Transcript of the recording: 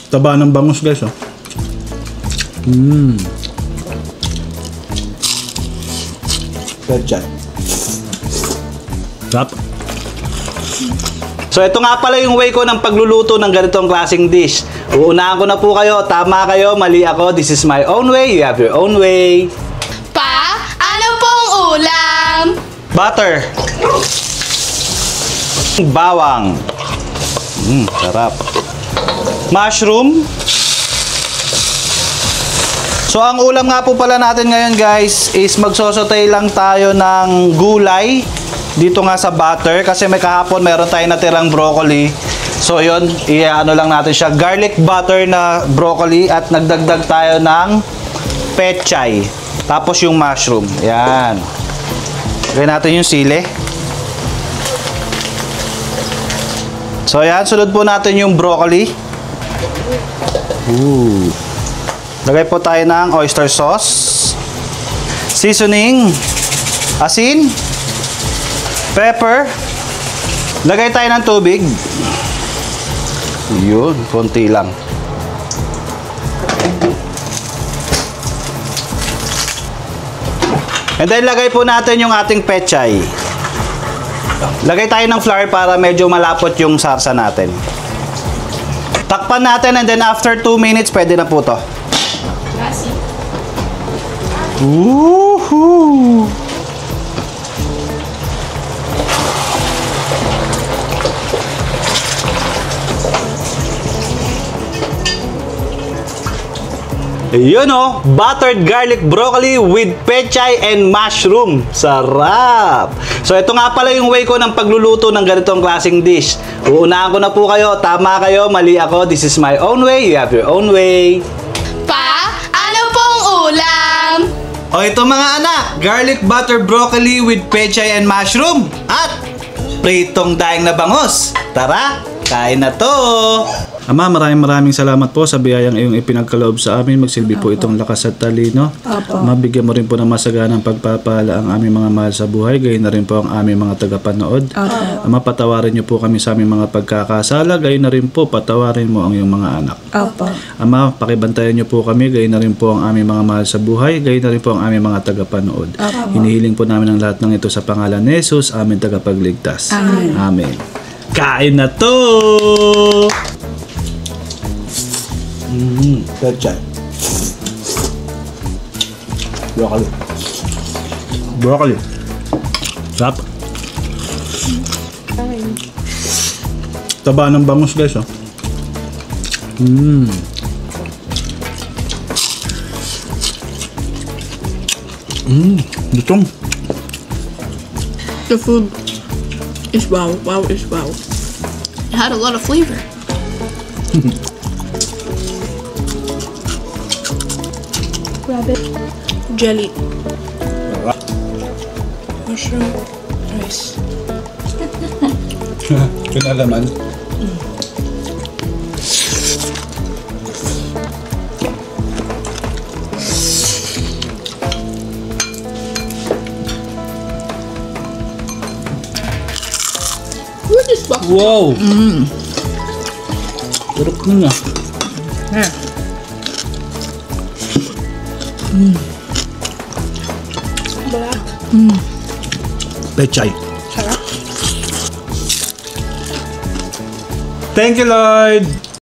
Taba ng bangus guys, oh. Pechay. Sarap. So ito nga pala yung way ko ng pagluluto ng ganitong klaseng dish. Uunahan ko na po kayo. Tama kayo, mali ako. This is my own way. You have your own way. Pa, ano pong ulam? Butter. Bawang. Sarap. Mushroom. So ang ulam nga po pala natin ngayon guys is magsosotay lang tayo ng gulay dito nga sa butter kasi may kahapon meron tayong natirang broccoli. So yun, i-ano lang natin siya. Garlic butter na broccoli at nagdagdag tayo ng pechay. Tapos yung mushroom. Yan. Lagyan natin yung sili. So yan, sunod po natin yung broccoli. Lagay po tayo ng oyster sauce. Seasoning. Asin. Pepper. Lagay tayo ng tubig. Yun, konti lang. And then lagay po natin yung ating pechay. Lagay tayo ng flour para medyo malapot yung sarsa natin. Takpan natin and then after 2 minutes pwede na po to. Woohoo! Yun o, buttered garlic broccoli with pechay and mushroom. Sarap! So ito nga pala yung way ko ng pagluluto ng ganitong klaseng dish. Uunahan ko na po kayo. Tama kayo, mali ako. This is my own way. You have your own way. Pa, ano pong ulam? O ito mga anak, garlic butter broccoli with pechay and mushroom. At pritong daing na bangus. Tara, kain na to! Ama, maraming salamat po sa biyayang iyong ipinagkaloob sa amin. Magsilbi po itong lakas at talino. Mabigyan mo rin po ng masaganang pagpapala ang aming mga mahal sa buhay. Gayon na rin po ang aming mga tagapanood. Ama, patawarin niyo po kami sa aming mga pagkakasala. Gayon na rin po, patawarin mo ang iyong mga anak. Ama, pakibantayan niyo po kami. Gayon na rin po ang aming mga mahal sa buhay. Gayon na rin po ang aming mga tagapanood. Hinihiling po namin ang lahat ng ito sa pangalan ni Jesus, aming tagapagligtas. Amen. Kain na to! Pechay. Broccoli. Sarap. Taba ng bangus guys, oh. Lutong. The food is wow. Wow is wow. It had a lot of flavor. Rabbit. Jelly. Mushroom. Rice. Pinalaman. What is that? Wow! Sarap na nga. Yeah. Pechay. Thank you, Lord!